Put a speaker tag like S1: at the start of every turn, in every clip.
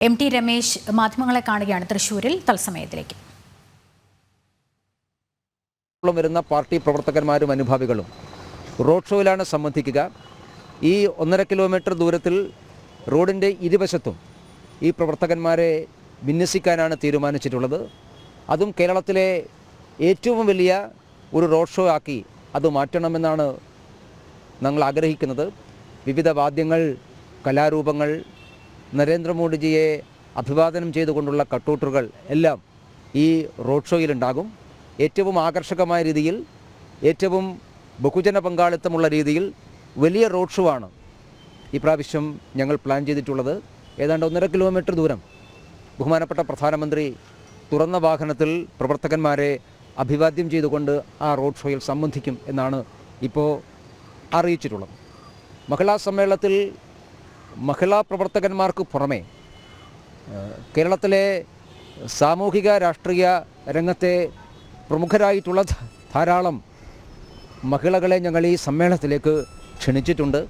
S1: MT Ramesh മാധ്യമങ്ങളെ കാണുകയാണ് തൃശ്ശൂരിൽ തത്സമയത്തിലേക്ക്.
S2: വരുന്ന പാർട്ടി പ്രവർത്തകന്മാരും അനുഭാവികളും റോഡ് ഷോയിലാണ് സംബന്ധിക്കുക. ഈ 1.5 കിലോമീറ്റർ ദൂരത്തിൽ റോഡിൻ്റെ ഇരുവശത്തും ഈ പ്രവർത്തകന്മാരെ വിന്യസിക്കാനാണ് തീരുമാനിച്ചിട്ടുള്ളത്. അതും കേരളത്തിലെ ഏറ്റവും വലിയ ഒരു റോഡ് ഷോ ആക്കി അത് മാറ്റണമെന്നാണ് ഞങ്ങൾ ആഗ്രഹിക്കുന്നത്. വിവിധ വാദ്യങ്ങൾ, കലാരൂപങ്ങൾ, നരേന്ദ്രമോദിജിയെ അഭിവാദനം ചെയ്തുകൊണ്ടുള്ള കട്ടൗട്ടുകൾ എല്ലാം ഈ റോഡ് ഷോയിലുണ്ടാകും. ഏറ്റവും ആകർഷകമായ രീതിയിൽ, ഏറ്റവും ബഹുജന പങ്കാളിത്തമുള്ള രീതിയിൽ വലിയ റോഡ് ഷോ ആണ് ഈ പ്രാവശ്യം ഞങ്ങൾ പ്ലാൻ ചെയ്തിട്ടുള്ളത്. ഏതാണ്ട് 1.5 കിലോമീറ്റർ ദൂരം ബഹുമാനപ്പെട്ട പ്രധാനമന്ത്രി തുറന്ന വാഹനത്തിൽ പ്രവർത്തകന്മാരെ അഭിവാദ്യം ചെയ്തുകൊണ്ട് ആ റോഡ് ഷോയിൽ സംബന്ധിക്കും എന്നാണ് ഇപ്പോൾ അറിയിച്ചിട്ടുള്ളത്. മഹിളാ സമ്മേളനത്തിൽ മഹിളാ പ്രവർത്തകന്മാർക്ക് പുറമെ കേരളത്തിലെ സാമൂഹിക രാഷ്ട്രീയ രംഗത്തെ പ്രമുഖരായിട്ടുള്ള ധാരാളം മഹിളകളെ ഞങ്ങൾ ഈ സമ്മേളനത്തിലേക്ക് ക്ഷണിച്ചിട്ടുണ്ട്.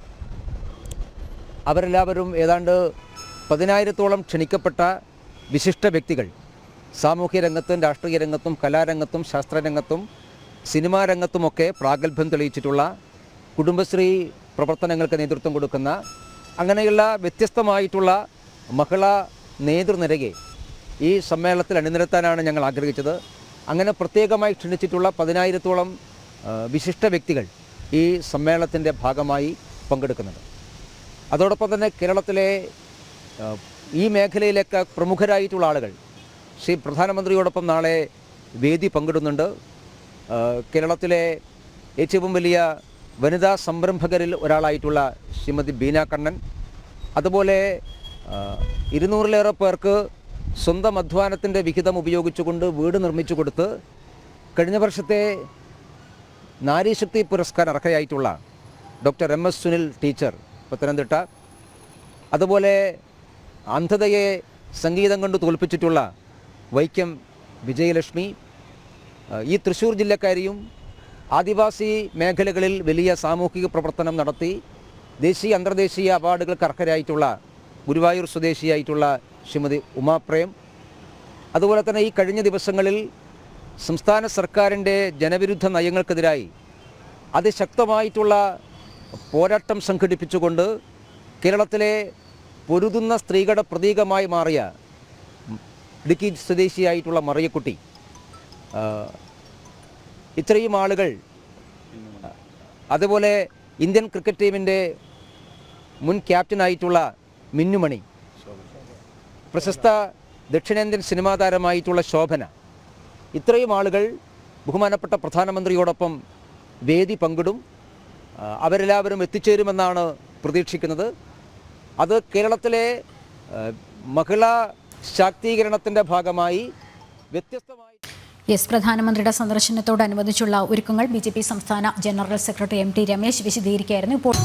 S2: അവരെല്ലാവരും ഏതാണ്ട് 10,000-ഓളം ക്ഷണിക്കപ്പെട്ട വിശിഷ്ട വ്യക്തികൾ സാമൂഹ്യ രംഗത്തും രാഷ്ട്രീയ രംഗത്തും കലാരംഗത്തും ശാസ്ത്രരംഗത്തും സിനിമാ രംഗത്തുമൊക്കെ പ്രാഗൽഭ്യം തെളിയിച്ചിട്ടുള്ള, കുടുംബശ്രീ പ്രവർത്തനങ്ങൾക്ക് നേതൃത്വം കൊടുക്കുന്ന, അങ്ങനെയുള്ള വ്യത്യസ്തമായിട്ടുള്ള മഹിളാ നേതൃനിരയെ ഈ സമ്മേളനത്തിൽ അണിനിരത്താനാണ് ഞങ്ങൾ ആഗ്രഹിച്ചത്. അങ്ങനെ പ്രത്യേകമായി ക്ഷണിച്ചിട്ടുള്ള 10,000-ഓളം വിശിഷ്ട വ്യക്തികൾ ഈ സമ്മേളനത്തിൻ്റെ ഭാഗമായി പങ്കെടുക്കുന്നുണ്ട്. അതോടൊപ്പം തന്നെ കേരളത്തിലെ ഈ മേഖലയിലേക്ക് പ്രമുഖരായിട്ടുള്ള ആളുകൾ ശ്രീ പ്രധാനമന്ത്രിയോടൊപ്പം നാളെ വേദി പങ്കിടുന്നുണ്ട്. കേരളത്തിലെ ഏറ്റവും വലിയ വനിതാ സംരംഭകരിൽ ഒരാളായിട്ടുള്ള ശ്രീമതി ബീന കണ്ണൻ, അതുപോലെ 200-ലേറെ പേർക്ക് സ്വന്തം അധ്വാനത്തിൻ്റെ വിഹിതം ഉപയോഗിച്ചുകൊണ്ട് വീട് നിർമ്മിച്ചു കൊടുത്ത് കഴിഞ്ഞ വർഷത്തെ നാരീശക്തി പുരസ്കാരം അർഹയായിട്ടുള്ള doctor MS Sunil teacher Pathanamthitta, അതുപോലെ അന്ധതയെ സംഗീതം കൊണ്ട് തോൽപ്പിച്ചിട്ടുള്ള വൈക്കം വിജയലക്ഷ്മി, ഈ തൃശ്ശൂർ ജില്ലക്കാരിയും ആദിവാസി മേഖലകളിൽ വലിയ സാമൂഹിക പ്രവർത്തനം നടത്തി ദേശീയ അന്തർദേശീയ അവാർഡുകൾക്ക് അർഹരായിട്ടുള്ള ഗുരുവായൂർ സ്വദേശിയായിട്ടുള്ള ശ്രീമതി ഉമാപ്രേം, അതുപോലെ തന്നെ ഈ കഴിഞ്ഞ ദിവസങ്ങളിൽ സംസ്ഥാന സർക്കാരിൻ്റെ ജനവിരുദ്ധ നയങ്ങൾക്കെതിരായി അതിശക്തമായിട്ടുള്ള പോരാട്ടം സംഘടിപ്പിച്ചുകൊണ്ട് കേരളത്തിലെ പൊരുതുന്ന സ്ത്രീകളുടെ പ്രതീകമായി മാറിയ ഇടുക്കി സ്വദേശിയായിട്ടുള്ള മറിയക്കുട്ടി, ഇത്രയും ആളുകൾ, അതുപോലെ ഇന്ത്യൻ ക്രിക്കറ്റ് ടീമിൻ്റെ മുൻ ക്യാപ്റ്റനായിട്ടുള്ള മിന്നുമണി, പ്രശസ്ത ദക്ഷിണേന്ത്യൻ സിനിമാ താരമായിട്ടുള്ള ശോഭന, ഇത്രയും ആളുകൾ ബഹുമാനപ്പെട്ട പ്രധാനമന്ത്രിയോടൊപ്പം വേദി പങ്കിടും. അവരെല്ലാവരും എത്തിച്ചേരുമെന്നാണ് പ്രതീക്ഷിക്കുന്നത്. അത് കേരളത്തിലെ മഹിളാ ശാക്തീകരണത്തിൻ്റെ ഭാഗമായി വ്യത്യസ്തമായി
S1: പ്രധാനമന്ത്രിയുടെ സന്ദർശനത്തോടനുബന്ധിച്ചുള്ള ഒരുക്കങ്ങൾ BJP സംസ്ഥാന ജനറൽ സെക്രട്ടറി MT രമേശ് വിശദീകരിക്കുകയായിരുന്നു. ഇപ്പോൾ